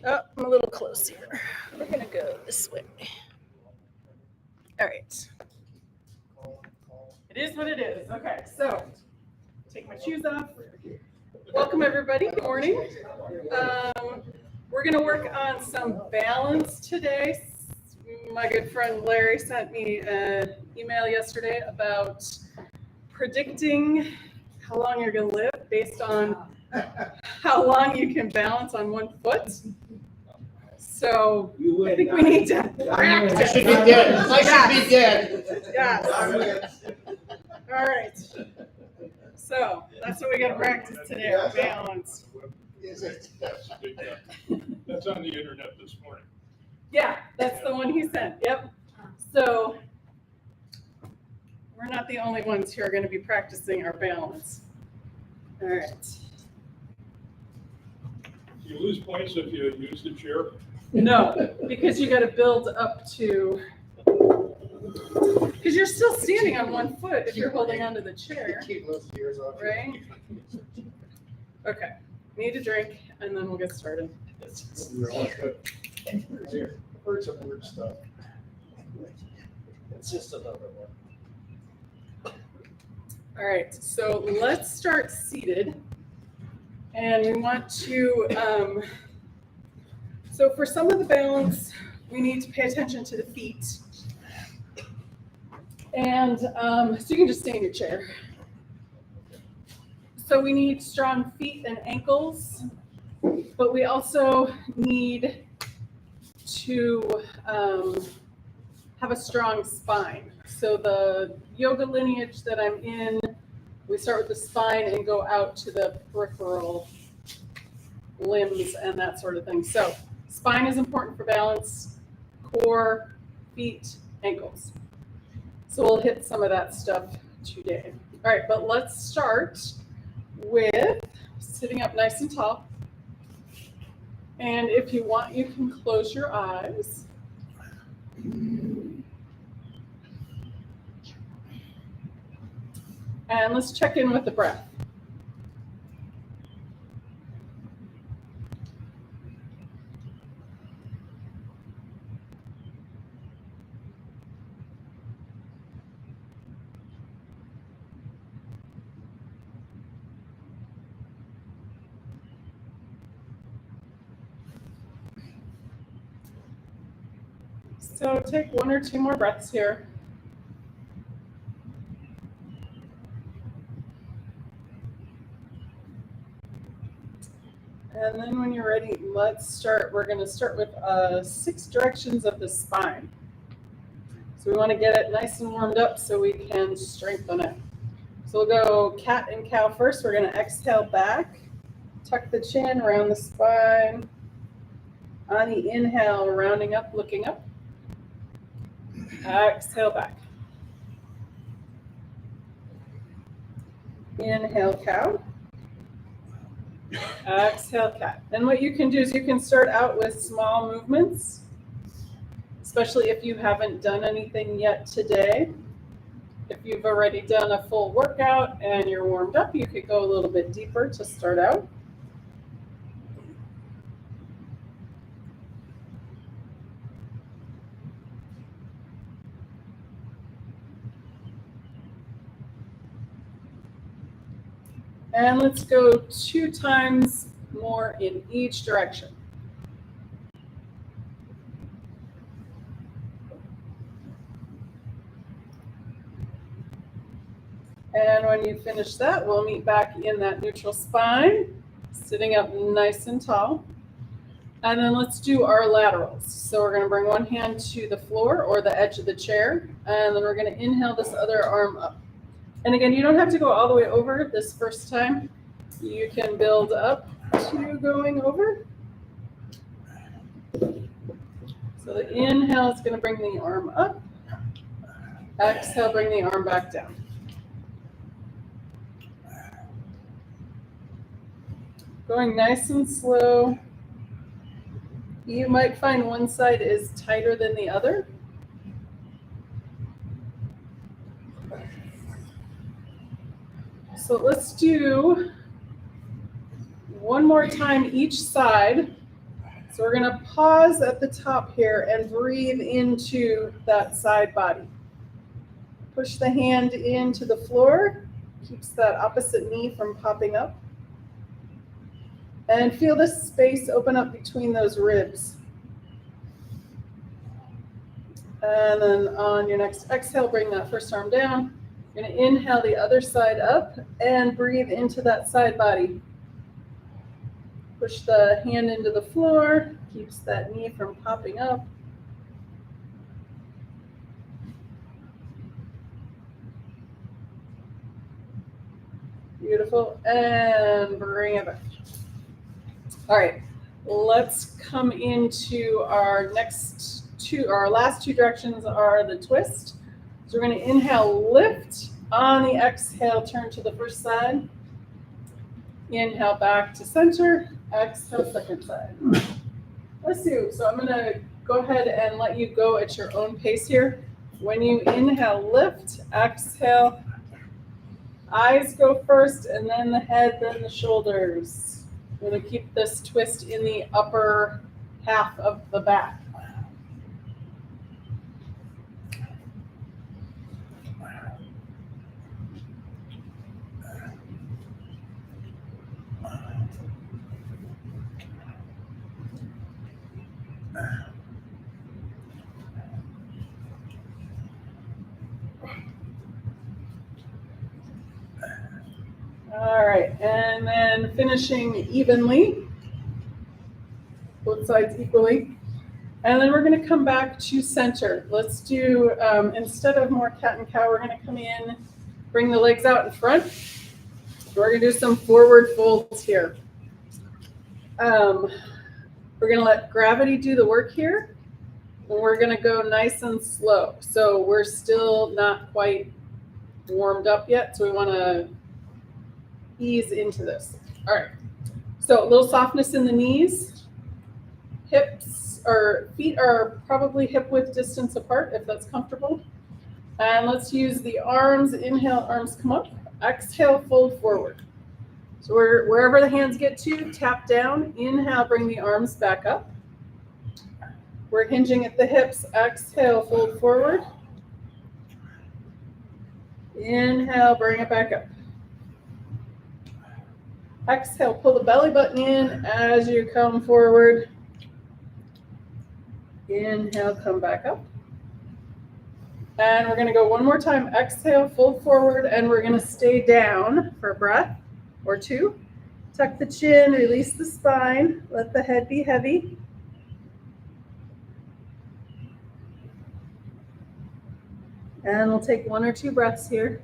Oh, I'm a little close here. We're going to go this way. All right. It is what it is. Okay, so take my shoes off. Welcome, everybody. Good morning. We're going to work on some balance today. My good friend Larry sent me an email yesterday about predicting how long you're going to live based on how long you can balance on one foot. So I think we need to practice. I should be dead. I should be dead. Yes. All right. So that's what we got to practice today, our balance. That's on the internet this morning. Yeah, that's the one he sent. Yep. So we're not the only ones who are going to be practicing our balance. All right. Do you lose points if you use the chair? No, because you got to build up to, because you're still standing on one foot if you're holding onto the chair, Keep those ears off. right? Okay, need a drink and then we'll get started. Heard some weird stuff. It's just another one. All right, so let's start seated. And we want to, so for some of the balance, we need to pay attention to the feet. And so you can just stay in your chair. So we need strong feet and ankles, but we also need to have a strong spine. So the yoga lineage that I'm in, we start with the spine and go out to the peripheral limbs and that sort of thing. So spine is important for balance, core, feet, ankles. So we'll hit some of that stuff today. All right, but let's start with sitting up nice and tall. And if you want, you can close your eyes. And let's check in with the breath. So take one or two more breaths here. And then when you're ready, let's start. We're going to start with 6 directions of the spine. So we want to get it nice and warmed up so we can strengthen it. So we'll go cat and cow first. We're going to exhale back, tuck the chin around the spine. On the inhale, rounding up, looking up. Exhale back. Inhale, cow. Exhale, cat. And what you can do is you can start out with small movements, especially if you haven't done anything yet today. If you've already done a full workout and you're warmed up, you could go a little bit deeper to start out. And let's go 2 times more in each direction. And when you finish that, we'll meet back in that neutral spine, sitting up nice and tall. And then let's do our laterals. So we're going to bring one hand to the floor or the edge of the chair, and then we're going to inhale this other arm up. And again, you don't have to go all the way over this first time. You can build up to going over. So the inhale is going to bring the arm up. Exhale, bring the arm back down. Going nice and slow. You might find one side is tighter than the other. So let's do one more time each side. So we're gonna pause at the top here and breathe into that side body. Push the hand into the floor, keeps that opposite knee from popping up. And feel the space open up between those ribs. And then on your next exhale, bring that first arm down. You're gonna inhale the other side up and breathe into that side body. Push the hand into the floor, keeps that knee from popping up. Beautiful, and bring it back. All right, let's come into our last two directions are the twist. So we're gonna inhale, lift. On the exhale, turn to the first side. Inhale back to center, exhale second side. Let's do, so I'm gonna go ahead and let you go at your own pace here. When you inhale, lift, exhale, eyes go first and then the head, then the shoulders. We're gonna keep this twist in the upper half of the back. All right, and then finishing evenly, both sides equally. And then we're gonna come back to center. Let's do, instead of more cat and cow, we're gonna come in, bring the legs out in front. We're gonna do some forward folds here. We're gonna let gravity do the work here. And we're gonna go nice and slow. So we're still not quite warmed up yet, so we wanna ease into this. All right, so a little softness in the knees. Hips or feet are probably hip width distance apart if that's comfortable. And let's use the arms. Inhale, arms come up. Exhale, fold forward. So wherever the hands get to, tap down. Inhale, bring the arms back up. We're hinging at the hips. Exhale, fold forward. Inhale, bring it back up. Exhale, pull the belly button in as you come forward. Inhale, come back up. And we're gonna go one more time. Exhale, fold forward, and we're gonna stay down for a breath or two. Tuck the chin, release the spine, let the head be heavy. And we'll take one or two breaths here.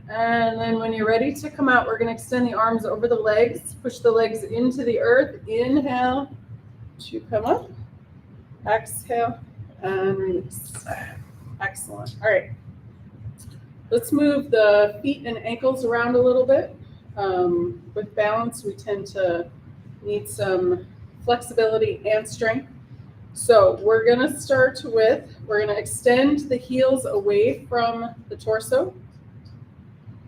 And then when you're ready to come out, we're going to extend the arms over the legs, push the legs into the earth. Inhale to come up. Exhale and release. Excellent. All right. Let's move the feet and ankles around a little bit. With balance, we tend to need some flexibility and strength. So we're going to start with, we're going to extend the heels away from the torso.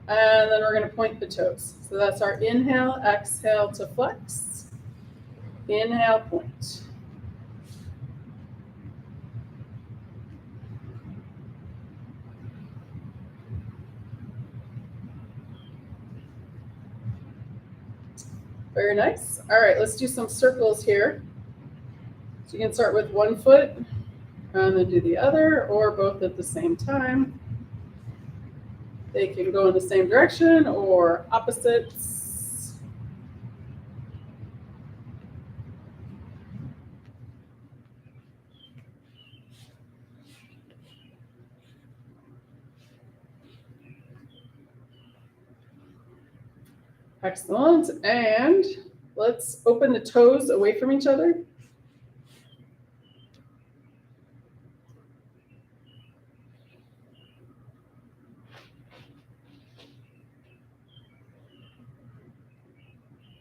And then we're going to point the toes. So that's our inhale, exhale to flex. Inhale, point. Very nice. All right, let's do some circles here. So you can start with one foot and then do the other, or both at the same time. They can go in the same direction or opposites. Excellent. And let's open the toes away from each other.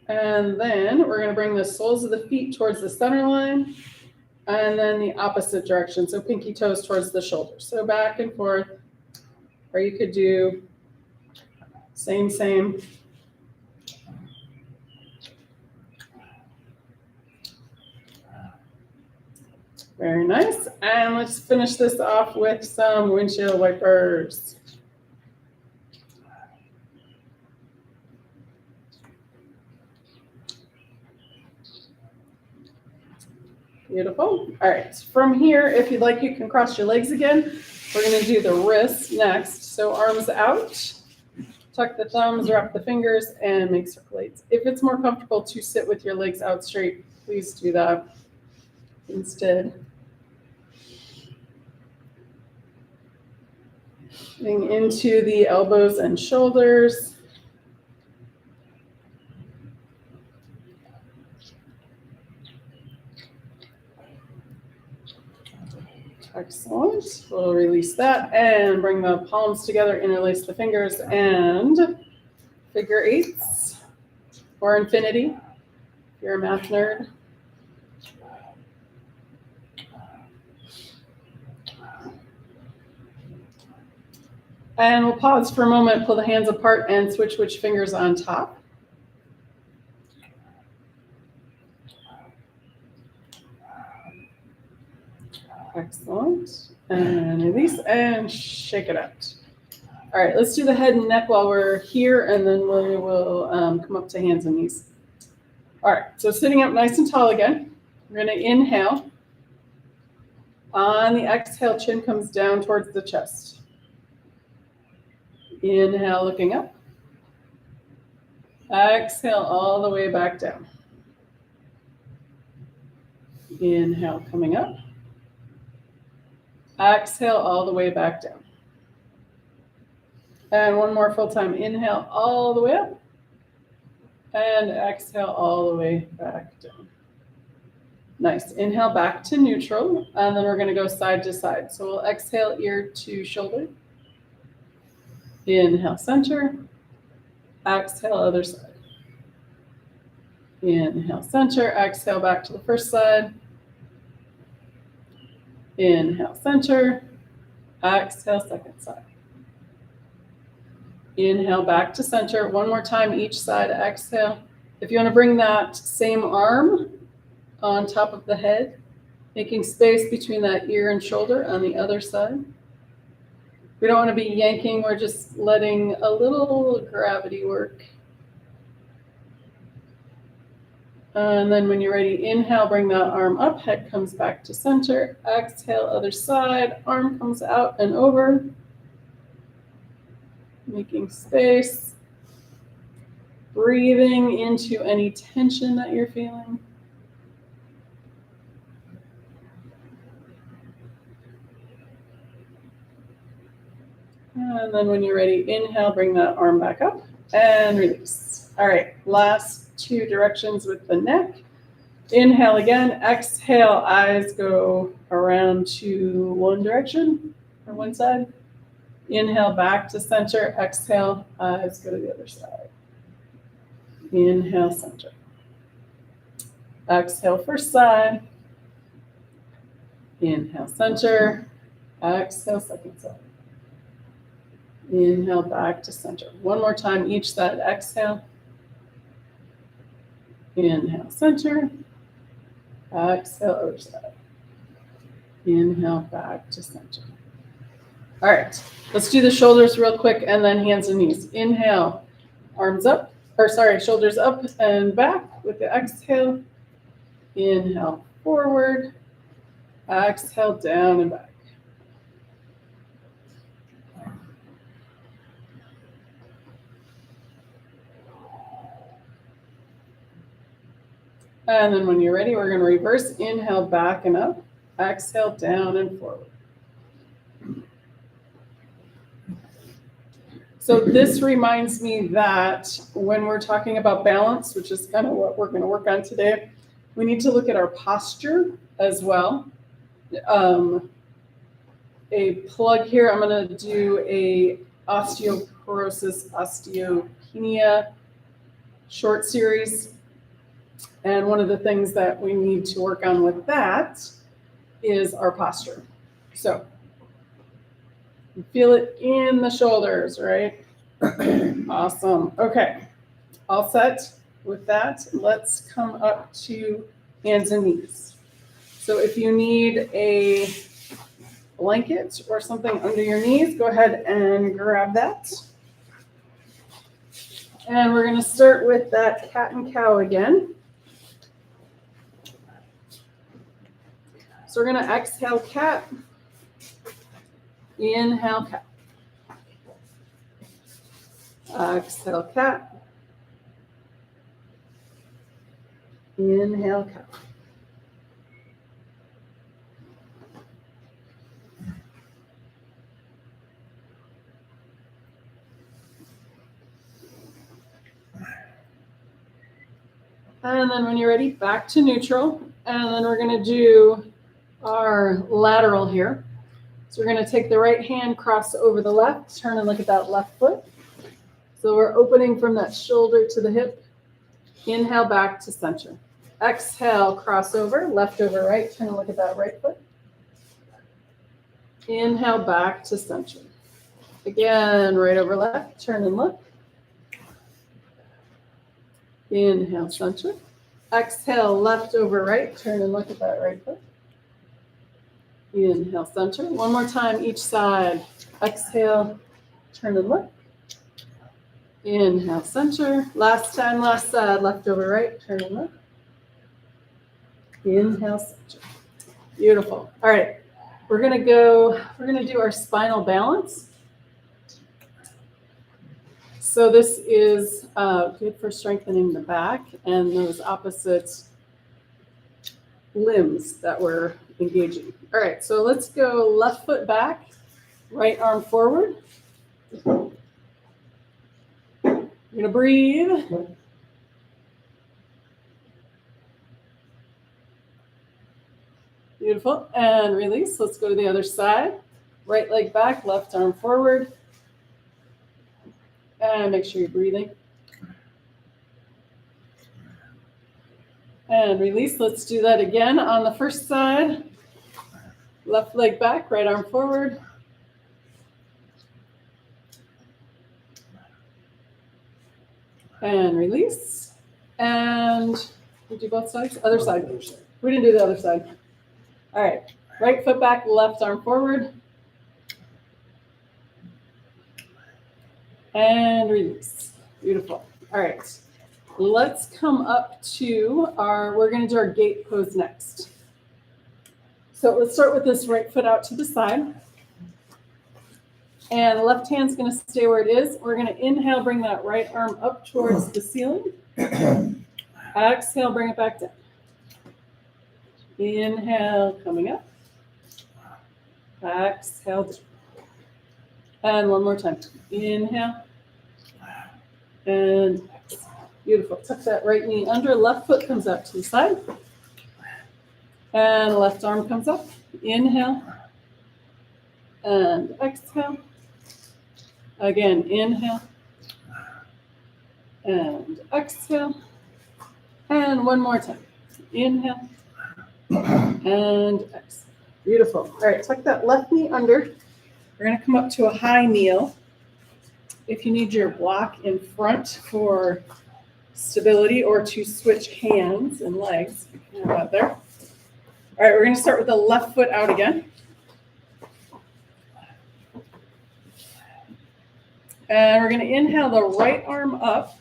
And then we're going to bring the soles of the feet towards the center line, and then the opposite direction. So pinky toes towards the shoulders. So back and forth, or you could do same. Very nice. And let's finish this off with some windshield wipers. Beautiful. All right. From here, if you'd like, you can cross your legs again. We're going to do the wrists next. So arms out, tuck the thumbs, wrap the fingers, and make circulates. If it's more comfortable to sit with your legs out straight, please do that instead. Getting into the elbows and shoulders. Excellent. We'll release that and bring the palms together, interlace the fingers, and figure eights or infinity if you're a math nerd. And we'll pause for a moment, pull the hands apart, and switch which fingers on top. Excellent. And release and shake it out. All right, let's do the head and neck while we're here, and then we will come up to hands and knees. All right, so sitting up nice and tall again. We're going to inhale. On the exhale, chin comes down towards the chest. Inhale, looking up. Exhale all the way back down. Inhale, coming up. Exhale all the way back down. And one more full time. Inhale all the way up. And exhale all the way back down. Nice. Inhale back to neutral. And then we're going to go side to side. So we'll exhale ear to shoulder. Inhale center. Exhale other side. Inhale center. Exhale back to the first side. Inhale center. Exhale second side. Inhale back to center. One more time each side. Exhale. If you want to bring that same arm on top of the head, making space between that ear and shoulder on the other side. We don't want to be yanking. We're just letting a little gravity work. And then when you're ready, inhale, bring that arm up. Head comes back to center. Exhale, other side. Arm comes out and over. Making space. Breathing into any tension that you're feeling. And then when you're ready, inhale, bring that arm back up and release. All right, last two directions with the neck. Inhale again, exhale, eyes go around to one direction or one side. Inhale back to center, exhale, eyes go to the other side. Inhale, center. Exhale, first side. Inhale, center. Exhale, second side. Inhale back to center. One more time each side. Exhale. Inhale, center. Exhale, other side. Inhale, back to center. All right, let's do the shoulders real quick and then hands and knees. Inhale, arms up, shoulders up and back with the exhale. Inhale, forward. Exhale, down and back. And then when you're ready, we're going to reverse. Inhale, back and up. Exhale, down and forward. So this reminds me that when we're talking about balance, which is kind of what we're going to work on today, we need to look at our posture as well. A plug here, I'm going to do a osteoporosis, osteopenia short series. And one of the things that we need to work on with that is our posture. So you feel it in the shoulders, right? Awesome. Okay. All set with that. Let's come up to hands and knees. So if you need a blanket or something under your knees, go ahead and grab that. And we're going to start with that cat and cow again. So we're going to exhale cat, inhale cat. Exhale cat, inhale cat. And then when you're ready, back to neutral. And then we're going to do our lateral here. So we're going to take the right hand, cross over the left, turn and look at that left foot. So we're opening from that shoulder to the hip. Inhale back to center. Exhale, cross over, left over right, turn and look at that right foot. Inhale back to center. Again, right over left, turn and look. Inhale, center. Exhale, left over right. Turn and look at that right foot. Inhale, center. One more time, each side. Exhale, turn and look. Inhale, center. Last time, last side. Left over right. Turn and look. Inhale, center. Beautiful. All right. We're going to do our spinal balance. So this is good for strengthening the back and those opposite limbs that we're engaging. All right, so let's go left foot back, right arm forward. You're gonna breathe. Beautiful, and release. Let's go to the other side. Right leg back, left arm forward. And make sure you're breathing. And release. Let's do that again on the first side. Left leg back, right arm forward. And release. And we do both sides? Other side. We didn't do the other side. All right. Right foot back, left arm forward. And release. Beautiful. All right. Let's come up to we're going to do our gate pose next. So let's start with this right foot out to the side. And the left hand's going to stay where it is. We're going to inhale, bring that right arm up towards the ceiling. Exhale, bring it back down. Inhale, coming up. Exhale, down. And one more time. Inhale. And exhale. Beautiful. Tuck that right knee under. Left foot comes out to the side. And left arm comes up. Inhale. And exhale. Again, inhale. And exhale. And one more time. Inhale. And exhale. Beautiful. All right, tuck that left knee under. We're going to come up to a high kneel. If you need your block in front for stability or to switch hands and legs, you can have that there. All right, we're going to start with the left foot out again. And we're going to inhale the right arm up.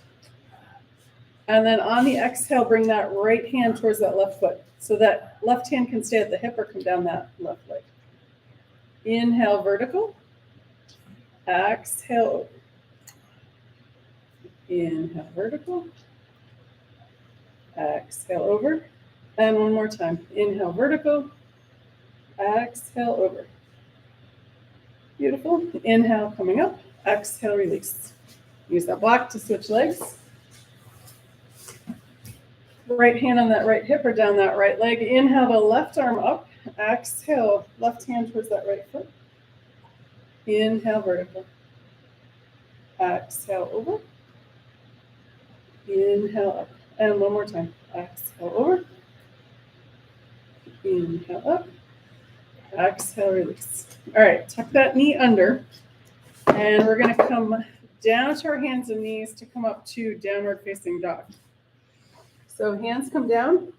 And then on the exhale, bring that right hand towards that left foot. So that left hand can stay at the hip or come down that left leg. Inhale, vertical. Exhale, over. Inhale, vertical. Exhale, over. And one more time. Inhale, vertical. Exhale, over. Beautiful. Inhale, coming up. Exhale, release. Use that block to switch legs. Right hand on that right hip or down that right leg. Inhale the left arm up. Exhale, left hand towards that right foot. Inhale, vertical. Exhale, over. Inhale, up. And one more time. Exhale, over. Inhale, up. Exhale, release. All right, tuck that knee under. And we're going to come down to our hands and knees to come up to downward facing dog. So hands come down.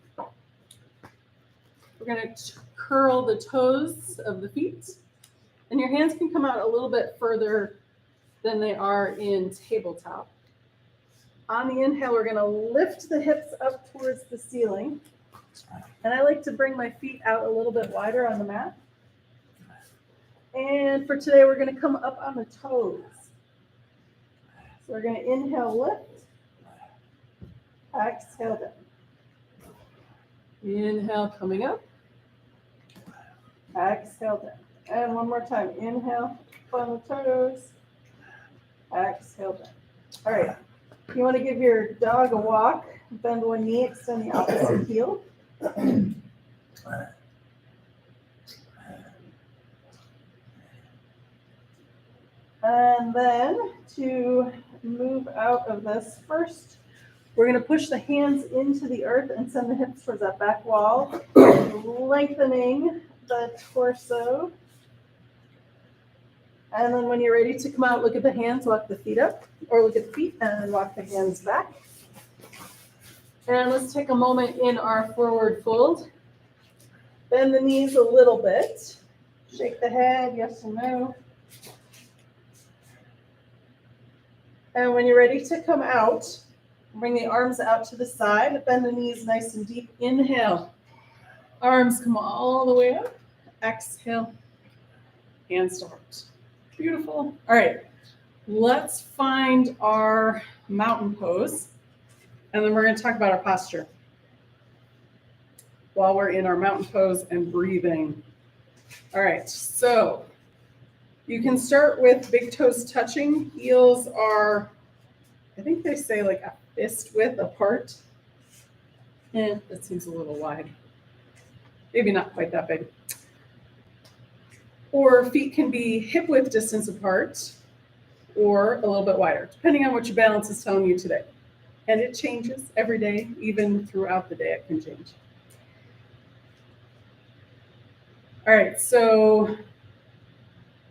We're going to curl the toes of the feet. And your hands can come out a little bit further than they are in tabletop. On the inhale, we're going to lift the hips up towards the ceiling. And I like to bring my feet out a little bit wider on the mat. And for today, we're going to come up on the toes. So we're going to inhale, lift. Exhale down. Inhale, coming up. Exhale down. And one more time. Inhale, up on the toes. Exhale down. All right. You want to give your dog a walk. Bend one knee, extend the opposite heel. And then to move out of this first, we're going to push the hands into the earth and send the hips towards that back wall, lengthening the torso. And then when you're ready to come out, look at the hands, walk the feet up, or look at the feet and walk the hands back. And let's take a moment in our forward fold. Bend the knees a little bit. Shake the head, yes or no. And when you're ready to come out, bring the arms out to the side. Bend the knees nice and deep. Inhale. Arms come all the way up. Exhale. Hands to heart. Beautiful. All right. Let's find our mountain pose. And then we're going to talk about our posture while we're in our mountain pose and breathing. All right. So you can start with big toes touching. Heels are, I think they say like a fist width apart. That seems a little wide. Maybe not quite that big. Or feet can be hip width distance apart or a little bit wider, depending on what your balance is telling you today. And it changes every day, even throughout the day it can change. All right, so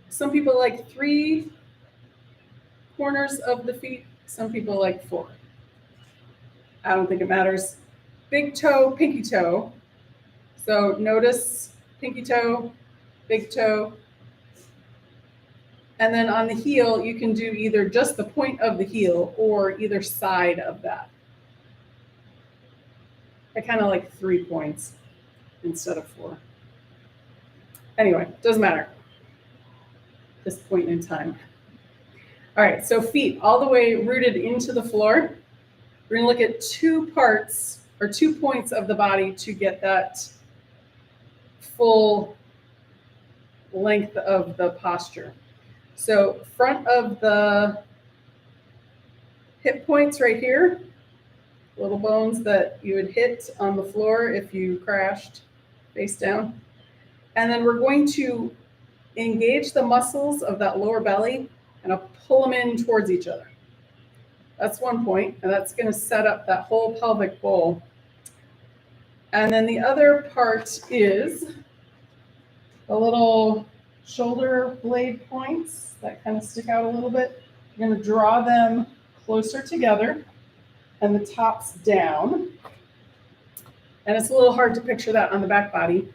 some people like 3 corners of the feet. Some people like 4. I don't think it matters. Big toe, pinky toe. So notice pinky toe, big toe. And then on the heel, you can do either just the point of the heel or either side of that. I kind of like 3 points instead of 4. Anyway, doesn't matter. This point in time. All right, so feet all the way rooted into the floor. We're going to look at 2 parts or 2 points of the body to get that full length of the posture. So front of the hip points right here, little bones that you would hit on the floor if you crashed face down. And then we're going to engage the muscles of that lower belly and I'll pull them in towards each other. That's 1 point, and that's going to set up that whole pelvic bowl. And then the other part is the little shoulder blade points that kind of stick out a little bit. You're going to draw them closer together and the tops down. And it's a little hard to picture that on the back body.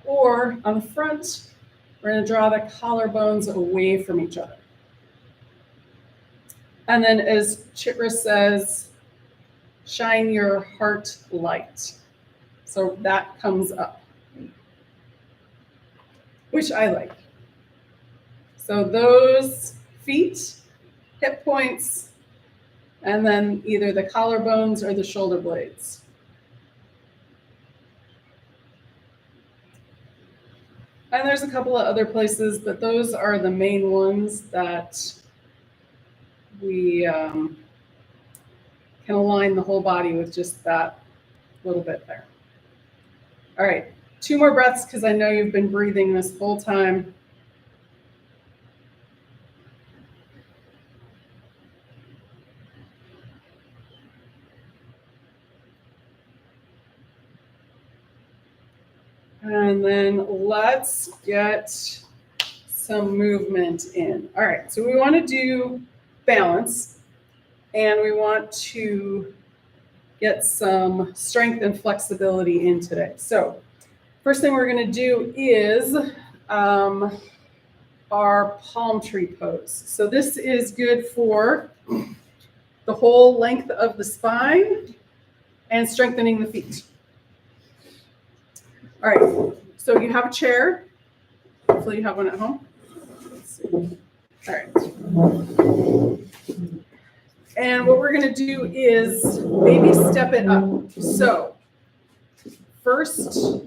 Or on the front, we're going to draw the collarbones away from each other. And then as Chitra says, shine your heart light. So that comes up, which I like. So those feet, hip points, and then either the collarbones or the shoulder blades. And there's a couple of other places, but those are the main ones that we can align the whole body with just that little bit there. All right, 2 more breaths because I know you've been breathing this whole time. And then let's get some movement in. All right, so we want to do balance and we want to get some strength and flexibility in today. So First thing we're going to do is our palm tree pose. So this is good for the whole length of the spine and strengthening the feet. All right, so you have a chair. Hopefully you have one at home. Let's see. All right. And what we're going to do is maybe step it up. So first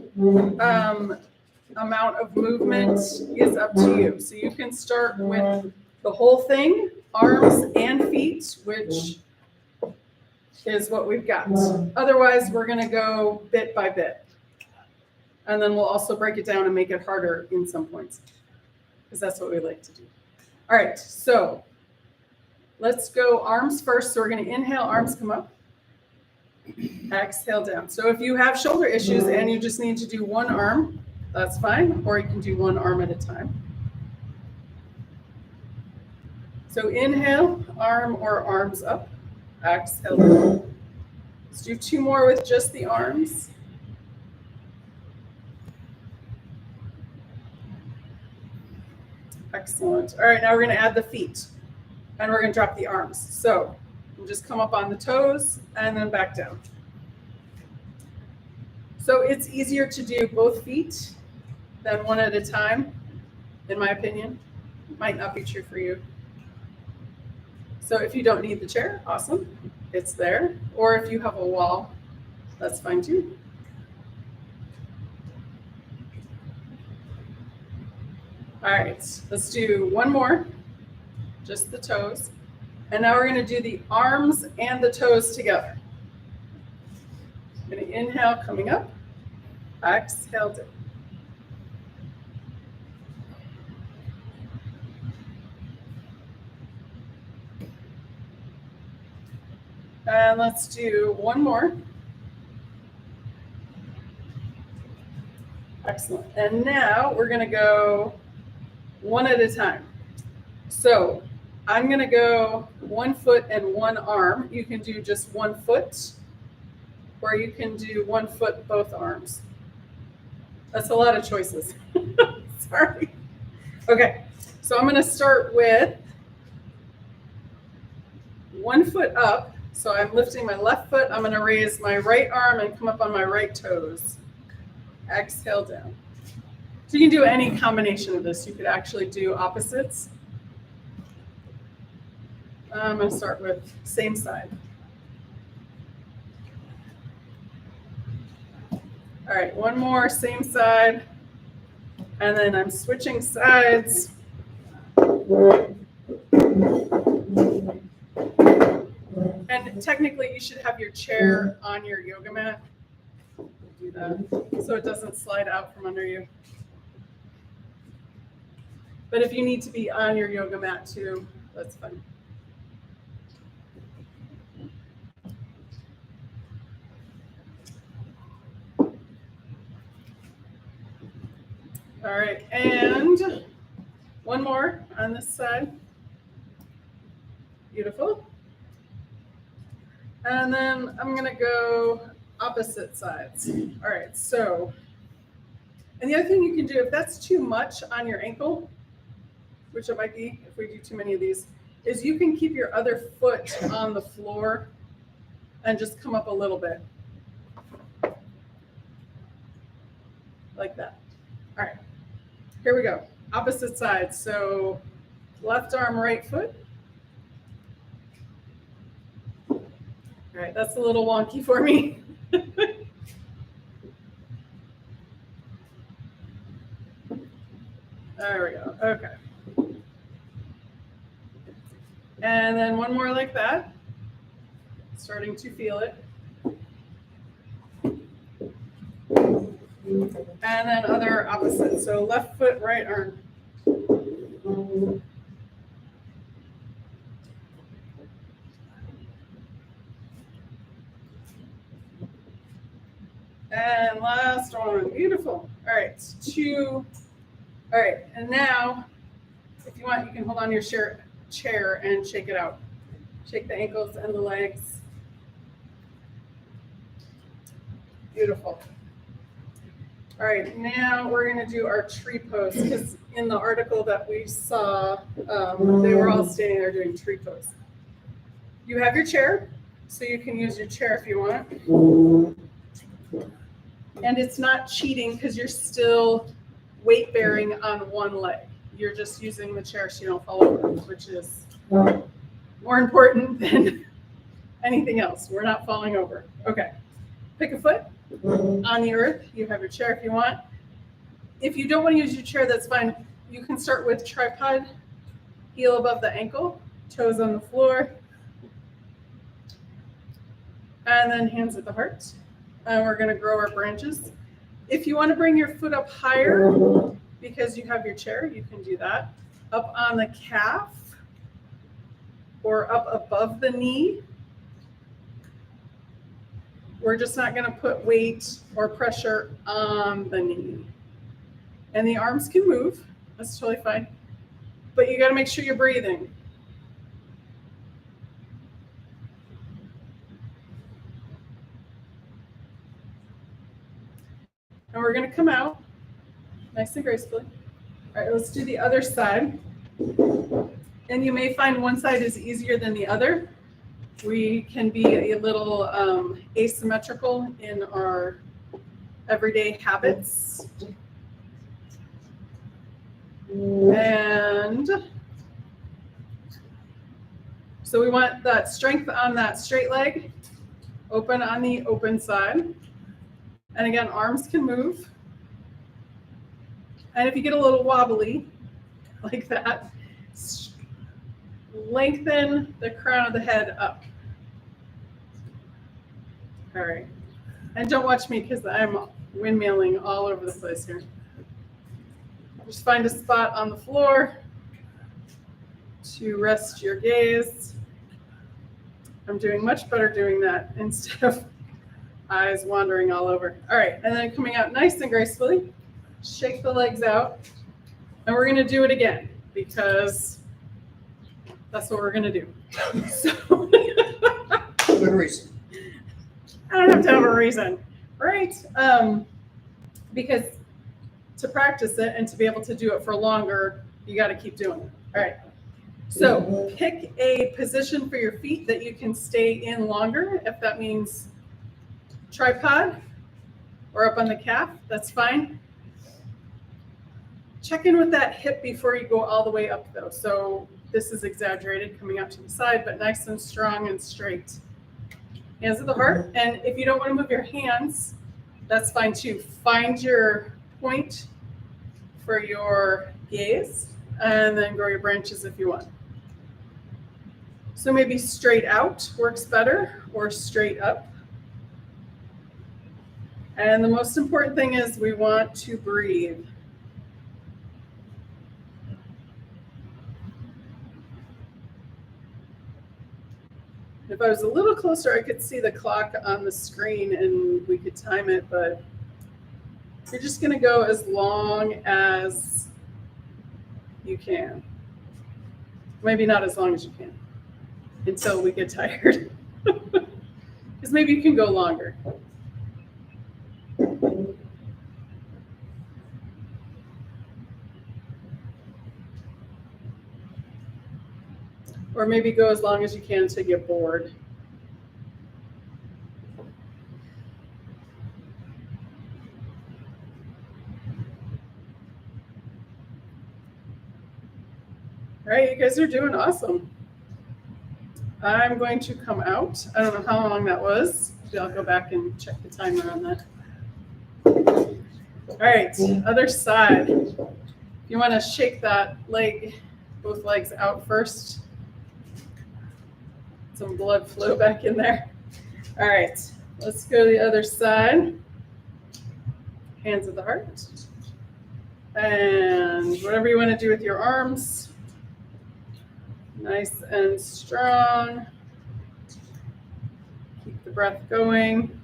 amount of movement is up to you. So you can start with the whole thing, arms and feet, which is what we've got. Otherwise, we're going to go bit by bit. And then we'll also break it down and make it harder in some points, because that's what we like to do. All right, so let's go arms first. So we're going to inhale, arms come up. Exhale down. So if you have shoulder issues and you just need to do one arm, that's fine, or you can do one arm at a time. So inhale, arm or arms up. Exhale down. Let's do two more with just the arms. Excellent. All right, now we're going to add the feet, and we're going to drop the arms. So we'll just come up on the toes and then back down. So it's easier to do both feet than one at a time, in my opinion. Might not be true for you. So if you don't need the chair, awesome, it's there. Or if you have a wall, that's fine too. All right, let's do one more, just the toes. And now we're going to do the arms and the toes together. I'm going to inhale, coming up, exhale down. And let's do one more. Excellent. And now we're going to go one at a time. So I'm going to go 1 foot and 1 arm. You can do just 1 foot, or you can do 1 foot, both arms. That's a lot of choices. Sorry. Okay, so I'm going to start with 1 foot up. So I'm lifting my left foot. I'm going to raise my right arm and come up on my right toes. Exhale down. So you can do any combination of this. You could actually do opposites. I'm going to start with same side. All right, one more, same side. And then I'm switching sides. And technically, you should have your chair on your yoga mat. Do that so it doesn't slide out from under you. But if you need to be on your yoga mat too, that's fine. All right, and one more on this side. Beautiful. And then I'm going to go opposite sides. All right, so, and the other thing you can do, if that's too much on your ankle, which it might be if we do too many of these, is you can keep your other foot on the floor and just come up a little bit. Like that. All right, here we go. Opposite sides. So left arm, right foot. All right, that's a little wonky for me. There we go. Okay. And then one more like that. Starting to feel it. And then other opposite. So left foot, right arm. And last one. Beautiful. All right. Two. All right. And now, if you want, you can hold on to your chair and shake it out. Shake the ankles and the legs. Beautiful. All right, now we're gonna do our tree pose, because in the article that we saw, they were all standing there doing tree pose. You have your chair, so you can use your chair if you want. And it's not cheating because you're still weight bearing on one leg. You're just using the chair so you don't fall over, which is more important than anything else. We're not falling over. Okay. Pick a foot on the earth. You have your chair if you want. If you don't want to use your chair, that's fine. You can start with tripod, heel above the ankle, toes on the floor, and then hands at the heart. And we're going to grow our branches. If you want to bring your foot up higher, because you have your chair, you can do that. Up on the calf or up above the knee. We're just not going to put weight or pressure on the knee. And the arms can move. That's totally fine. But you got to make sure you're breathing. And we're going to come out nice and gracefully. All right, let's do the other side. And you may find one side is easier than the other. We can be a little asymmetrical in our everyday habits. And so we want that strength on that straight leg, open on the open side. And again, arms can move. And if you get a little wobbly like that, lengthen the crown of the head up. All right. And don't watch me because I'm windmilling all over the place here. Just find a spot on the floor to rest your gaze. I'm doing much better doing that instead of eyes wandering all over. All right, and then coming out nice and gracefully. Shake the legs out. And we're going to do it again because that's what we're going to do. So Good reason. I don't have to have a reason, right? Because to practice it and to be able to do it for longer, you got to keep doing it. All right. So pick a position for your feet that you can stay in longer. If that means tripod or up on the calf, that's fine. Check in with that hip before you go all the way up though. So this is exaggerated coming out to the side, but nice and strong and straight. Hands at the heart. And if you don't want to move your hands, that's fine too. Find your point for your gaze and then grow your branches if you want. So maybe straight out works better or straight up. And the most important thing is we want to breathe. If I was a little closer, I could see the clock on the screen and we could time it, but you're just going to go as long as you can. Maybe not as long as you can until we get tired. Because maybe you can go longer. Or maybe go as long as you can until you get bored. All right, you guys are doing awesome. I'm going to come out. I don't know how long that was. Maybe I'll go back and check the timer on that. All right, other side. You want to shake that leg, both legs out first. Some blood flow back in there. All right, let's go to the other side. Hands at the heart. And whatever you want to do with your arms. Nice and strong. Keep the breath going.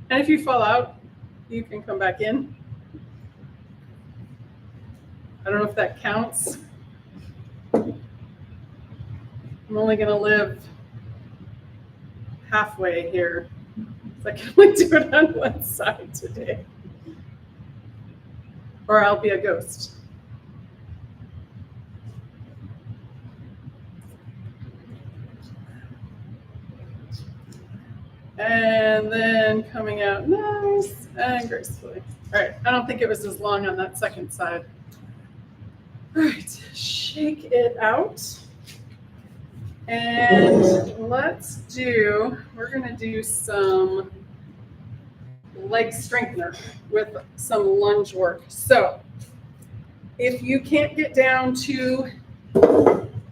And if you fall out, you can come back in. I don't know if that counts. I'm only going to live halfway here. So I can only do it on one side today. Or I'll be a ghost. And then coming out nice and gracefully. All right, I don't think it was as long on that second side. All right, shake it out. And we're gonna do some leg strengthener with some lunge work. So if you can't get down to,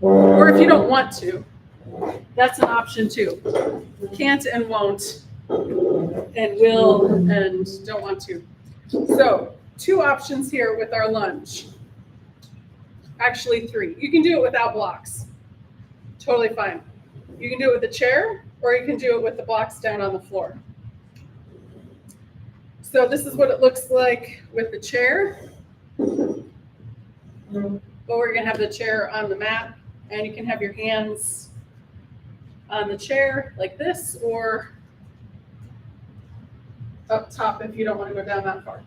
or if you don't want to, that's an option too. Can't and won't, and will and don't want to. So 2 options here with our lunge. Actually 3. You can do it without blocks. Totally fine. You can do it with a chair, or you can do it with the blocks down on the floor. So this is what it looks like with the chair. But we're gonna have the chair on the mat, and you can have your hands on the chair like this, or up top if you don't want to go down that far.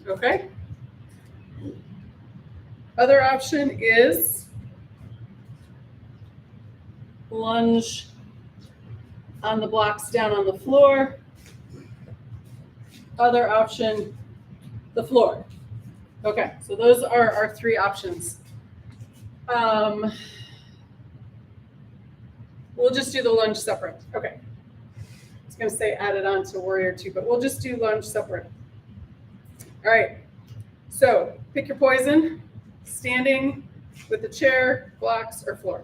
Okay. Other option is lunge on the blocks down on the floor. Other option, the floor. Okay, so those are our 3 options. We'll just do the lunge separate. Okay. I was going to say add it on to Warrior 2, but we'll just do lunge separate. All right. So pick your poison, standing with the chair, blocks, or floor.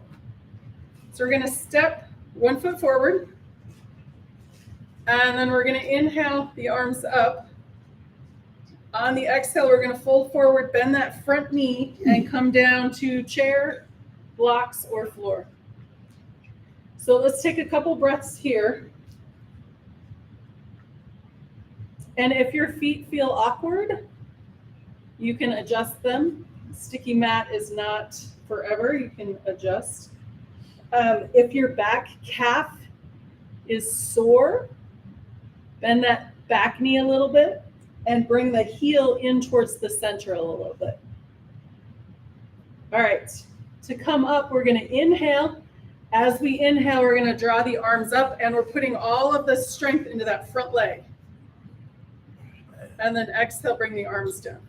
So we're going to step 1 foot forward, and then we're going to inhale the arms up. On the exhale, we're going to fold forward, bend that front knee, and come down to chair, blocks, or floor. So let's take a couple breaths here. And if your feet feel awkward, you can adjust them. Sticky mat is not forever. You can adjust. If your back calf is sore, bend that back knee a little bit and bring the heel in towards the center a little bit. All right, to come up, we're going to inhale. As we inhale, we're going to draw the arms up, and we're putting all of the strength into that front leg. And then exhale, bring the arms down.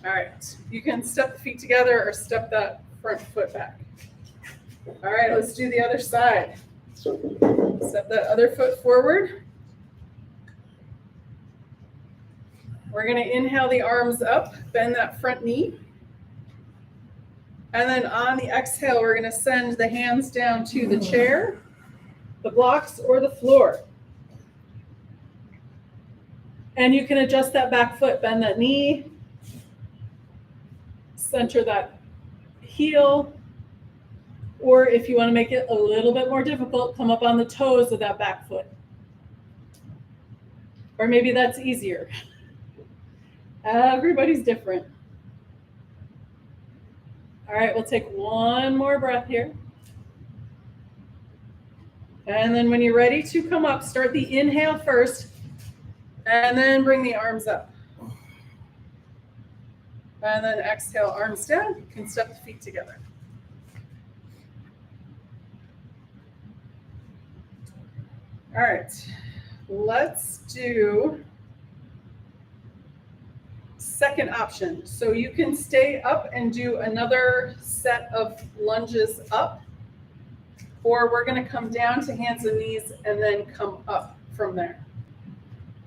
All right, you can step the feet together or step that front foot back. All right, let's do the other side. Step that other foot forward. We're going to inhale the arms up, bend that front knee. And then on the exhale, we're going to send the hands down to the chair, the blocks, or the floor. And you can adjust that back foot, bend that knee, center that heel, or if you want to make it a little bit more difficult, come up on the toes of that back foot. Or maybe that's easier. Everybody's different. All right, we'll take 1 more breath here. And then when you're ready to come up, start the inhale first, and then bring the arms up. And then exhale, arms down. You can step the feet together. All right, let's do second option. So you can stay up and do another set of lunges up, or we're going to come down to hands and knees and then come up from there.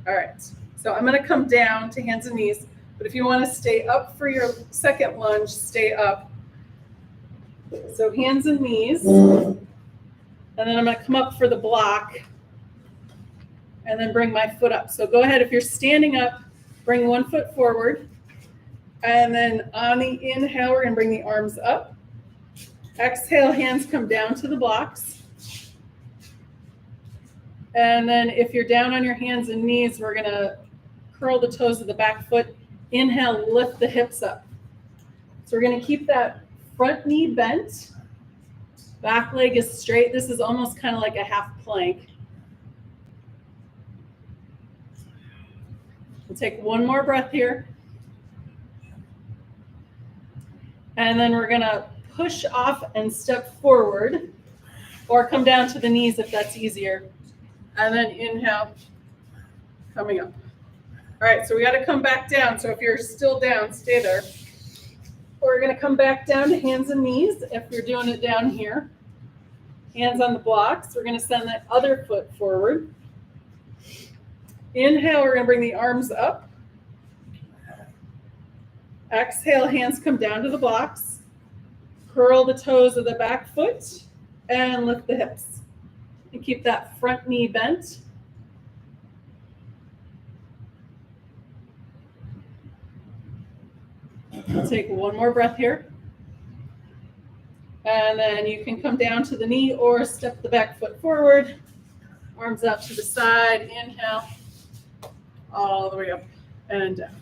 All right, so I'm going to come down to hands and knees, but if you want to stay up for your second lunge, stay up. So hands and knees, and then I'm going to come up for the block and then bring my foot up. So go ahead, if you're standing up, bring 1 foot forward, and then on the inhale, we're going to bring the arms up. Exhale, hands come down to the blocks. And then if you're down on your hands and knees, we're gonna curl the toes of the back foot. Inhale, lift the hips up. So we're gonna keep that front knee bent. Back leg is straight. This is almost kind of like a half plank. We'll take one more breath here. And then we're gonna push off and step forward, or come down to the knees if that's easier. And then inhale, coming up. All right, so we gotta come back down. So if you're still down, stay there. We're gonna come back down to hands and knees if you're doing it down here. Hands on the blocks. We're gonna send that other foot forward. Inhale, we're gonna bring the arms up. Exhale, hands come down to the blocks. Curl the toes of the back foot and lift the hips. And keep that front knee bent. We'll take one more breath here. And then you can come down to the knee or step the back foot forward. Arms out to the side. Inhale. All the way up and down.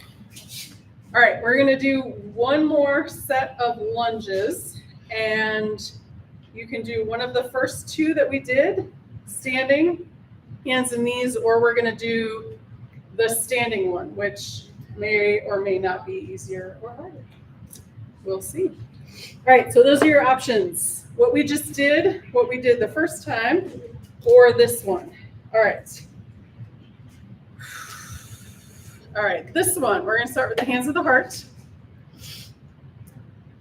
All right, we're going to do one more set of lunges. And you can do one of the first two that we did, standing, hands and knees, or we're going to do the standing one, which may or may not be easier or harder. We'll see. All right, so those are your options. What we just did, what we did the first time, or this one. All right. All right, this one, we're going to start with the hands of the heart.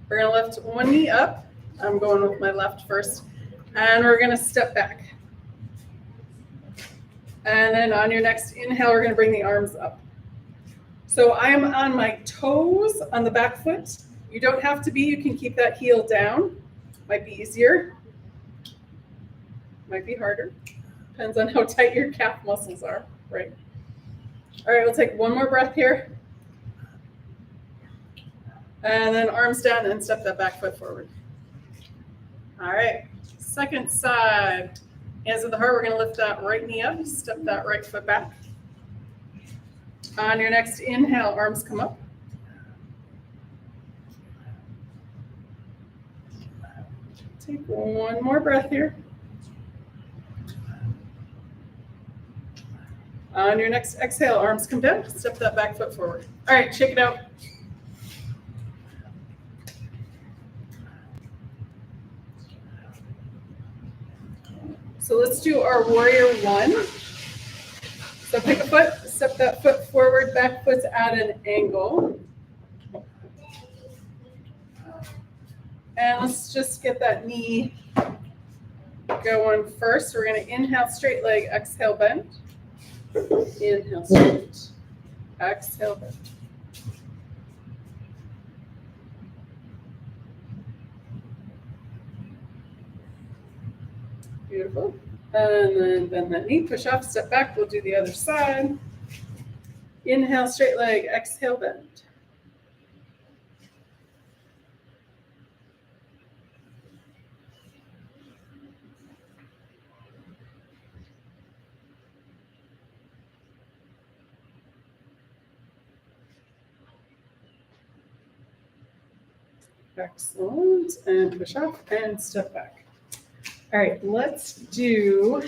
We're going to lift one knee up. I'm going with my left first. And we're going to step back. And then on your next inhale, we're going to bring the arms up. So I am on my toes on the back foot. You don't have to be. You can keep that heel down. Might be easier. Might be harder. Depends on how tight your calf muscles are, right? All right, we'll take one more breath here. And then arms down and step that back foot forward. All right, second side. Hands of the heart, we're gonna lift that right knee up, step that right foot back. On your next inhale, arms come up. Take one more breath here. On your next exhale, arms come down, step that back foot forward. All right, shake it out. So let's do our warrior one. So pick a foot, step that foot forward, back foot's at an angle. And let's just get that knee going first. We're going to inhale, straight leg, exhale, bend. Inhale, straight. Exhale, bend. Beautiful. And then bend that knee, push off, step back. We'll do the other side. Inhale, straight leg, exhale, bend. Excellent. And push off and step back. All right, let's do.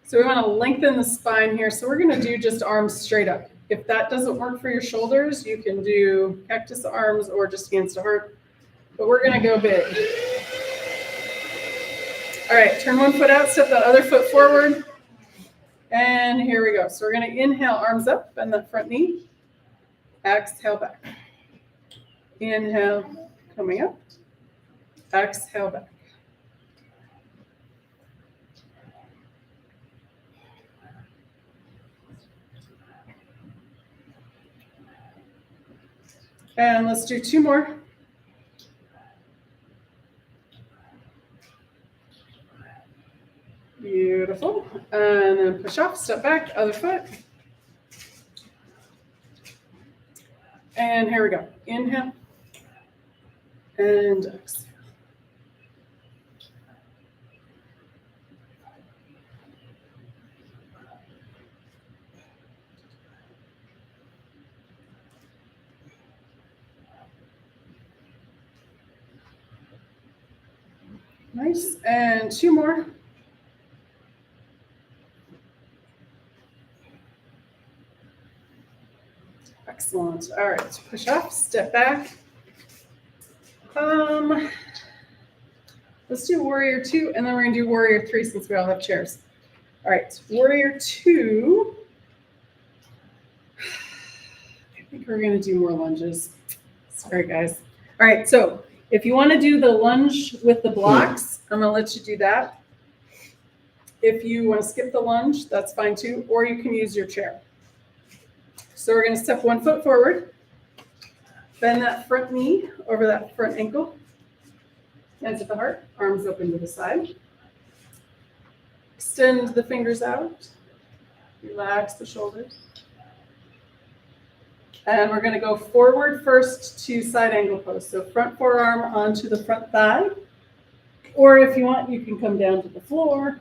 So we want to lengthen the spine here. So we're going to do just arms straight up. If that doesn't work for your shoulders, you can do cactus arms or just hands to heart. But we're going to go big. All right, turn one foot out, step that other foot forward. And here we go. So we're going to inhale, arms up, bend that front knee. Exhale back. Inhale, coming up. Exhale back. And let's do two more. Beautiful. And then push off, step back, other foot. And here we go. Inhale. And exhale. Nice. And 2 more. Excellent. All right. Push up, step back. Let's do Warrior 2, and then we're going to do Warrior 3 since we all have chairs. All right. Warrior 2. I think we're going to do more lunges. Sorry, guys. All right. So if you want to do the lunge with the blocks, I'm going to let you do that. If you want to skip the lunge, that's fine too, or you can use your chair. So we're going to step 1 foot forward, bend that front knee over that front ankle, hands at the heart, arms open to the side. Extend the fingers out, relax the shoulders. And we're going to go forward first to side angle pose. So front forearm onto the front thigh, or if you want, you can come down to the floor.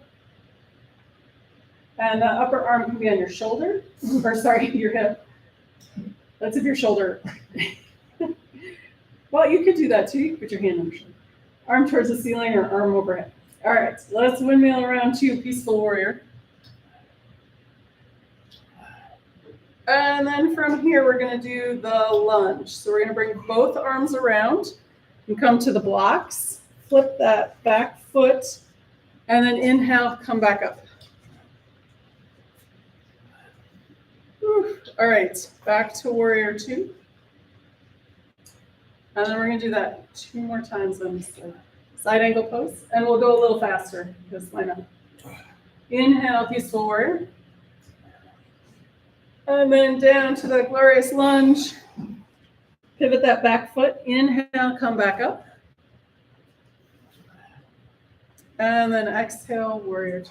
And the upper arm can be on your shoulder, or sorry, your hip. That's if your shoulder. Well, you could do that too. You could put your hand on your shoulder. Arm towards the ceiling or arm overhead. All right, so let's windmill around to Peaceful Warrior. And then from here, we're going to do the lunge. So we're going to bring both arms around and come to the blocks. Flip that back foot, and then inhale, come back up. Whew. All right, back to Warrior 2. And then we're going to do that 2 more times on this side angle pose. And we'll go a little faster, because why not? Inhale, Peaceful Warrior. And then down to the glorious lunge. Pivot that back foot. Inhale, come back up. And then exhale, Warrior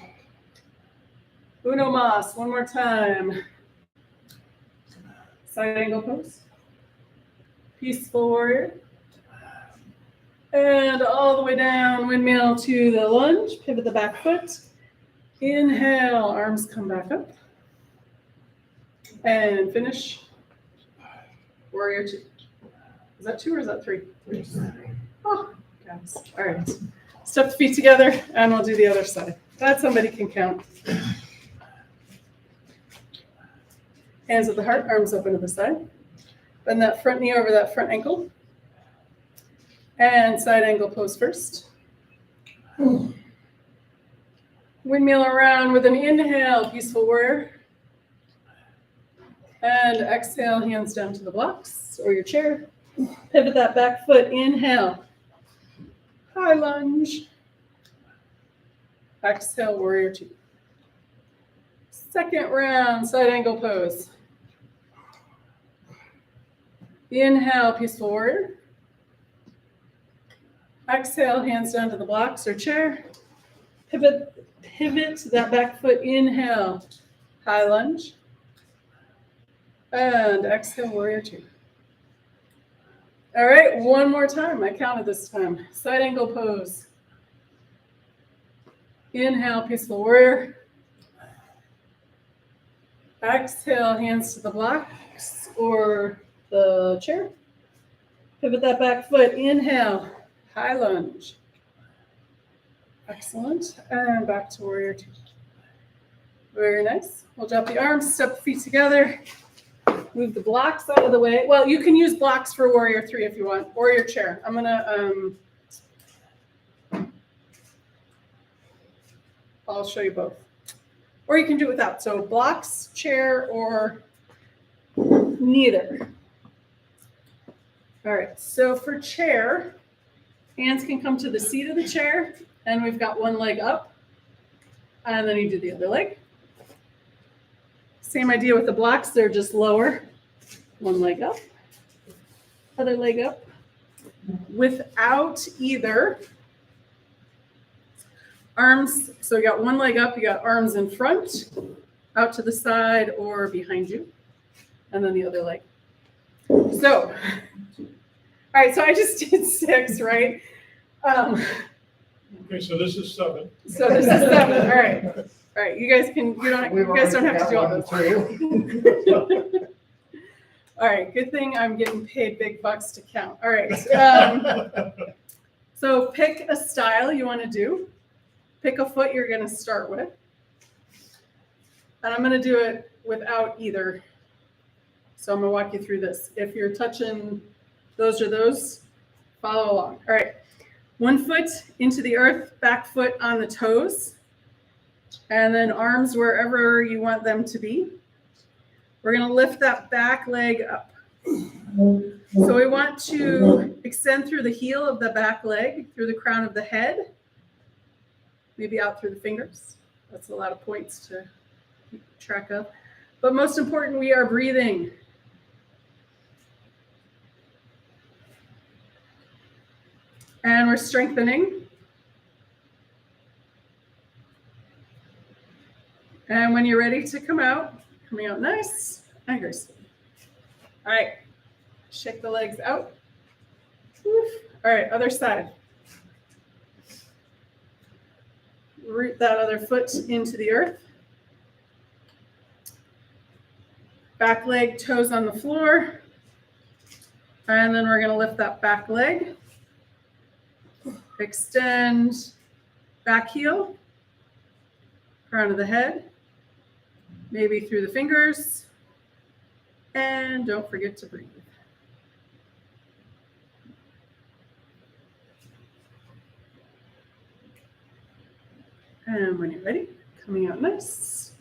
2. Uno mas, 1 more time. Side angle pose. Peaceful Warrior. And all the way down, windmill to the lunge. Pivot the back foot. Inhale, arms come back up. And finish. Warrior 2. Is that 2 or is that 3? Oh, guys. All right. Step the feet together, and we'll do the other side. Glad somebody can count. Hands at the heart, arms open to the side. Bend that front knee over that front ankle. And side angle pose first. Windmill around with an inhale, Peaceful Warrior. And exhale, hands down to the blocks or your chair. Pivot that back foot, inhale. High lunge. Exhale, Warrior 2. Second round, side angle pose. Inhale, Peaceful Warrior. Exhale, hands down to the blocks or chair. Pivot that back foot, inhale. High lunge. And exhale, Warrior 2. All right, 1 more time. I counted this time. Side angle pose. Inhale, Peaceful Warrior. Exhale, hands to the blocks or the chair. Pivot that back foot. Inhale, high lunge. Excellent. And back to Warrior 2. Very nice. We'll drop the arms, step the feet together. Move the blocks out of the way. Well, you can use blocks for Warrior 3 if you want, or your chair. I'm gonna, I'll show you both. Or you can do it without. So blocks, chair, or neither. All right, so for chair, hands can come to the seat of the chair, and we've got 1 leg up, and then you do the other leg. Same idea with the blocks, they're just lower. 1 leg up, other leg up. Without either arms, so you got 1 leg up, you got arms in front, out to the side or behind you, and then the other leg. So, all right, so I just did 6, right? Okay, so this is 7. So this is 7, all right. All right, you guys don't have to do all those. All right, good thing I'm getting paid big bucks to count. All right. So pick a style you want to do. Pick a foot you're going to start with. And I'm going to do it without either. So I'm going to walk you through this. If you're touching those or those, follow along. All right. One foot into the earth, back foot on the toes, and then arms wherever you want them to be. We're going to lift that back leg up. So we want to extend through the heel of the back leg, through the crown of the head, maybe out through the fingers. That's a lot of points to keep track of. But most important, we are breathing. And we're strengthening. And when you're ready to come out, coming out nice and graceful. All right, shake the legs out. Woof. All right, other side. Root that other foot into the earth. Back leg, toes on the floor. And then we're going to lift that back leg. Extend back heel, crown of the head, maybe through the fingers, and don't forget to breathe. And when you're ready, coming out nice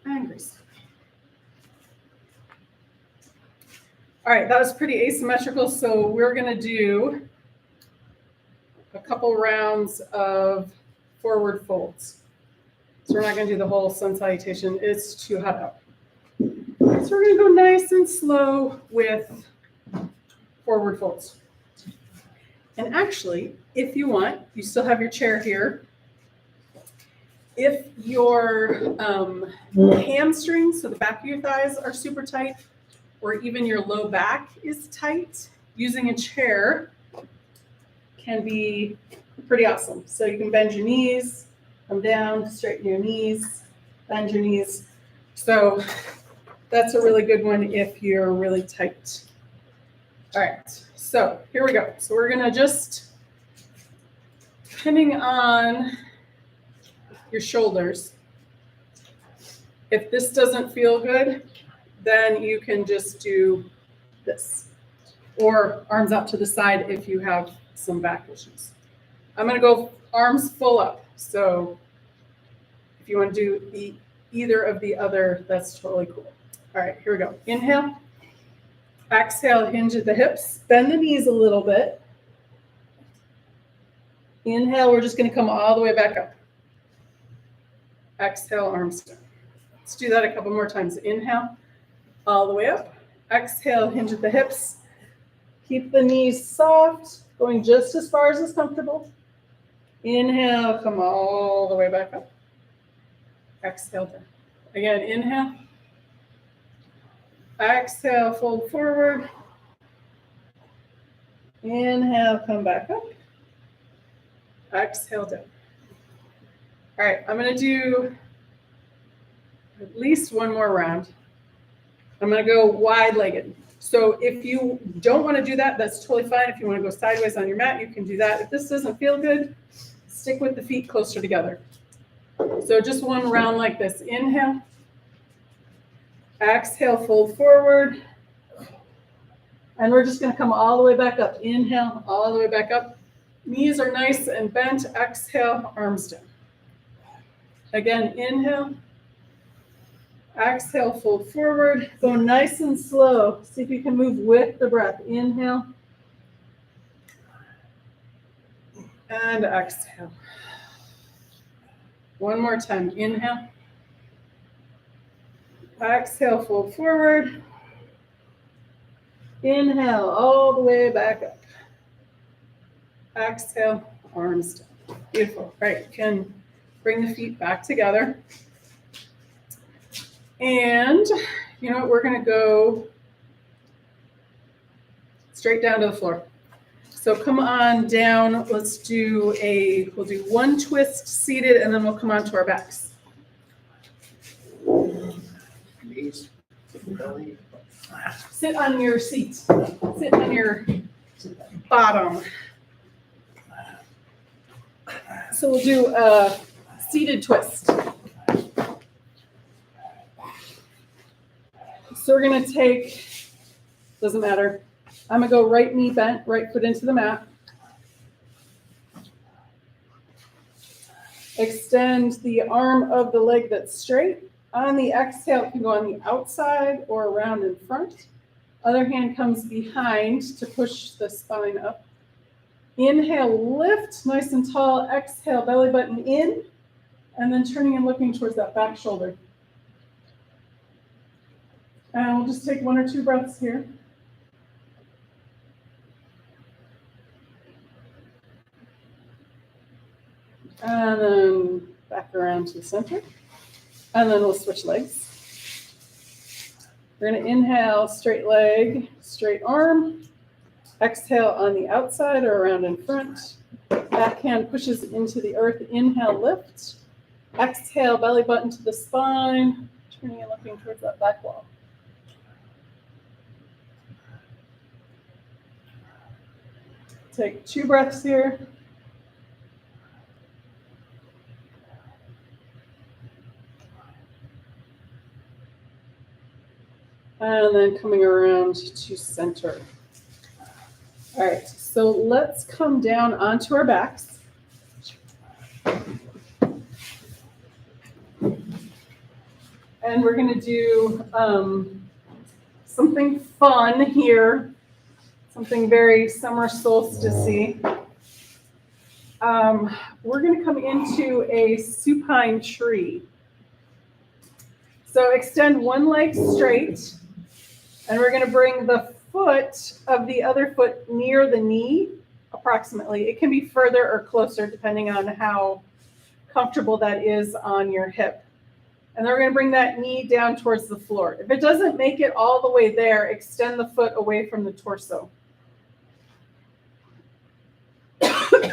and graceful. All right, that was pretty asymmetrical, so we're going to do a couple rounds of forward folds. So we're not going to do the whole sun salutation. It's too hot out. So we're going to go nice and slow with forward folds. And actually, if you want, you still have your chair here. If your hamstrings, so the back of your thighs are super tight, or even your low back is tight, using a chair can be pretty awesome. So you can bend your knees, come down, straighten your knees, bend your knees. So that's a really good one if you're really tight. All right, so here we go. So we're gonna just, depending on your shoulders, if this doesn't feel good, then you can just do this, or arms out to the side if you have some back issues. I'm going to go arms full up. So if you want to do either of the other, that's totally cool. All right, here we go. Inhale. Exhale, hinge at the hips. Bend the knees a little bit. Inhale, we're just going to come all the way back up. Exhale, arms down. Let's do that a couple more times. Inhale, all the way up. Exhale, hinge at the hips. Keep the knees soft, going just as far as is comfortable. Inhale, come all the way back up. Exhale down. Again, inhale. Exhale, fold forward. Inhale, come back up. Exhale down. All right, I'm going to do at least one more round. I'm going to go wide-legged. So if you don't want to do that, that's totally fine. If you want to go sideways on your mat, you can do that. If this doesn't feel good, stick with the feet closer together. So just one round like this. Inhale. Exhale, fold forward. And we're just going to come all the way back up. Inhale, all the way back up. Knees are nice and bent. Exhale, arms down. Again, inhale. Exhale, fold forward. Go nice and slow. See if you can move with the breath. Inhale. And exhale. One more time. Inhale. Exhale, fold forward. Inhale, all the way back up. Exhale, arms down. Beautiful. Right, you can bring the feet back together. And you know what, we're going to go straight down to the floor. So come on down. Let's do we'll do one twist seated, and then we'll come on to our backs. Knees, belly. Sit on your seat. Sit on your bottom. So we'll do a seated twist. So we're gonna take, doesn't matter, I'm gonna go right knee bent, right foot into the mat. Extend the arm of the leg that's straight. On the exhale, it can go on the outside or around in front. Other hand comes behind to push the spine up. Inhale, lift, nice and tall. Exhale, belly button in, and then turning and looking towards that back shoulder. And we'll just take 1 or 2 breaths here. And then back around to the center. And then we'll switch legs. We're going to inhale, straight leg, straight arm. Exhale on the outside or around in front. Back hand pushes into the earth. Inhale, lift. Exhale, belly button to the spine. Turning and looking towards that back wall. Take 2 breaths here. And then coming around to center. All right, so let's come down onto our backs. And we're going to do something fun here, something very summer solstice-y. We're going to come into a supine tree. So extend one leg straight, and we're going to bring the foot of the other foot near the knee, approximately. It can be further or closer, depending on how comfortable that is on your hip. And then we're going to bring that knee down towards the floor. If it doesn't make it all the way there, extend the foot away from the torso. And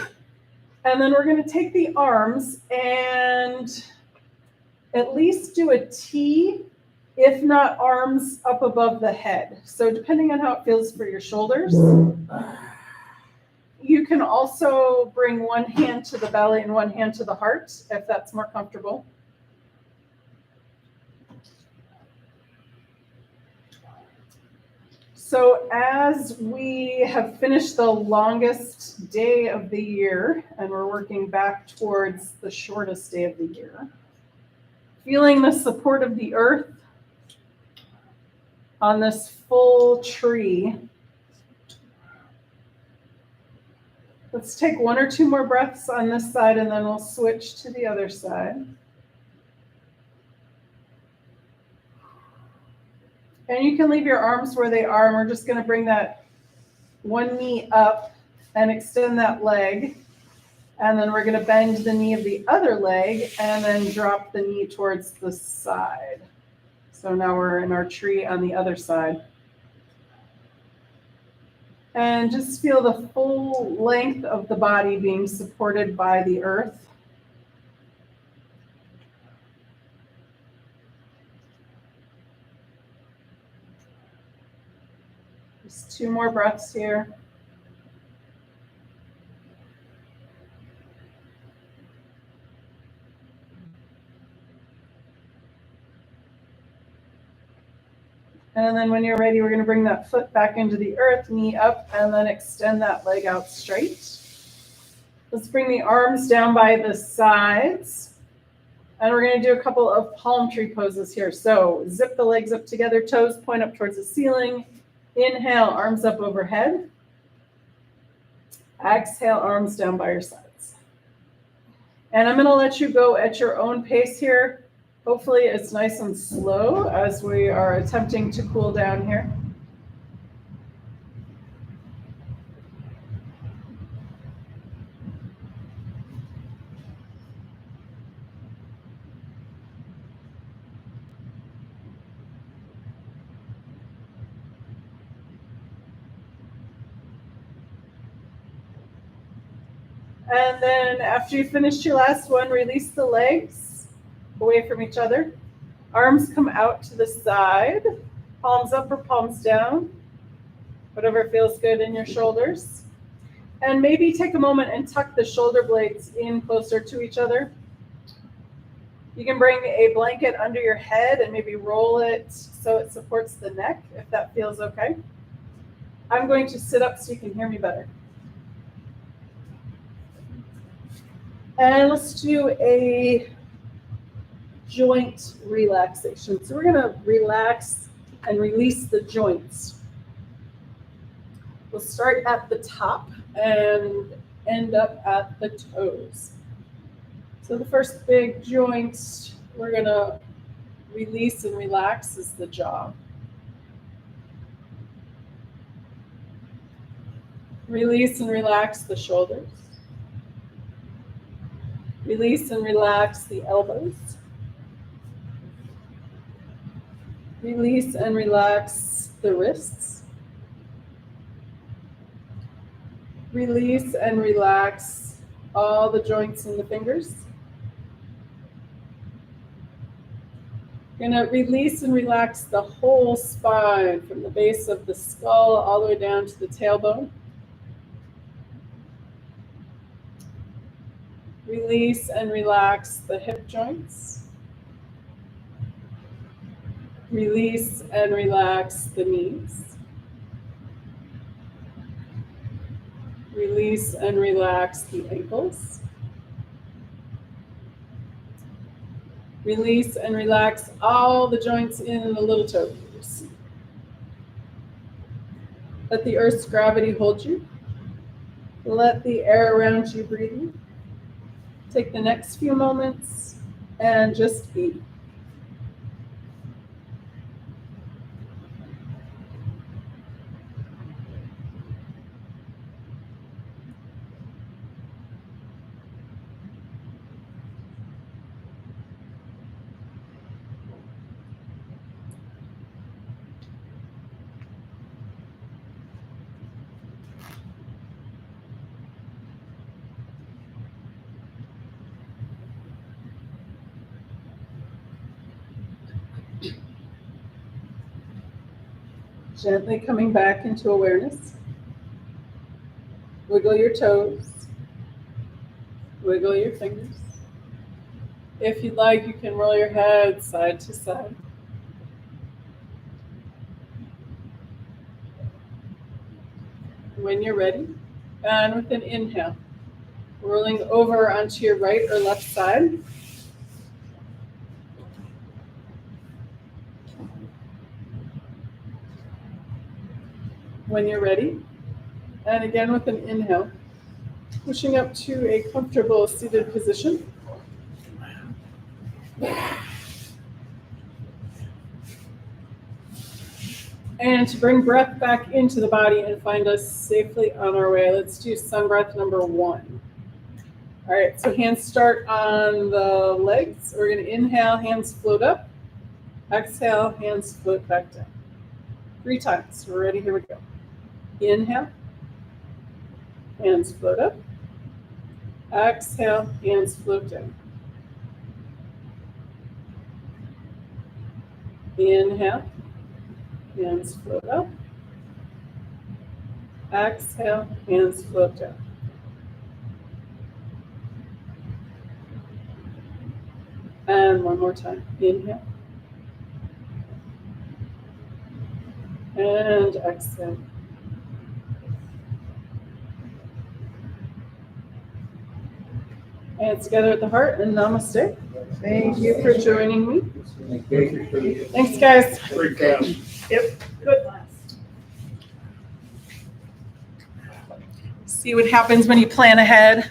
then we're going to take the arms and at least do a T, if not arms up above the head. So depending on how it feels for your shoulders, you can also bring one hand to the belly and one hand to the heart, if that's more comfortable. So as we have finished the longest day of the year, and we're working back towards the shortest day of the year, feeling the support of the earth on this full tree. Let's take 1 or 2 more breaths on this side, and then we'll switch to the other side. And you can leave your arms where they are, and we're just going to bring that one knee up and extend that leg. And then we're going to bend the knee of the other leg and then drop the knee towards the side. So now we're in our tree on the other side. And just feel the full length of the body being supported by the earth. Just 2 more breaths here. And then when you're ready, we're going to bring that foot back into the earth, knee up, and then extend that leg out straight. Let's bring the arms down by the sides. And we're going to do a couple of palm tree poses here. So zip the legs up together, toes point up towards the ceiling. Inhale, arms up overhead. Exhale, arms down by your sides. And I'm going to let you go at your own pace here. Hopefully it's nice and slow as we are attempting to cool down here. And then after you finish your last one, release the legs away from each other. Arms come out to the side, palms up or palms down, whatever feels good in your shoulders. And maybe take a moment and tuck the shoulder blades in closer to each other. You can bring a blanket under your head and maybe roll it so it supports the neck, if that feels okay. I'm going to sit up so you can hear me better. And let's do a joint relaxation. So we're going to relax and release the joints. We'll start at the top and end up at the toes. So the first big joint we're going to release and relax is the jaw. Release and relax the shoulders. Release and relax the elbows. Release and relax the wrists. Release and relax all the joints in the fingers. You're going to release and relax the whole spine from the base of the skull all the way down to the tailbone. Release and relax the hip joints. Release and relax the knees. Release and relax the ankles. Release and relax all the joints in the little toes. Let the earth's gravity hold you. Let the air around you breathe you. Take the next few moments and just be. Gently coming back into awareness. Wiggle your toes. Wiggle your fingers. If you'd like, you can roll your head side to side. When you're ready, and with an inhale, rolling over onto your right or left side. When you're ready, and again with an inhale, pushing up to a comfortable seated position. And to bring breath back into the body and find us safely on our way, let's do sun breath number 1. All right, so hands start on the legs. We're going to inhale, hands float up. Exhale, hands float back down. 3 times. We're ready, here we go. Inhale, hands float up. Exhale, hands float down. Inhale, hands float up. Exhale, hands float down. And one more time. Inhale. And exhale. Hands together at the heart and namaste. Thank you for joining me. Thanks, guys. Great class. Yep, good class. See what happens when you plan ahead.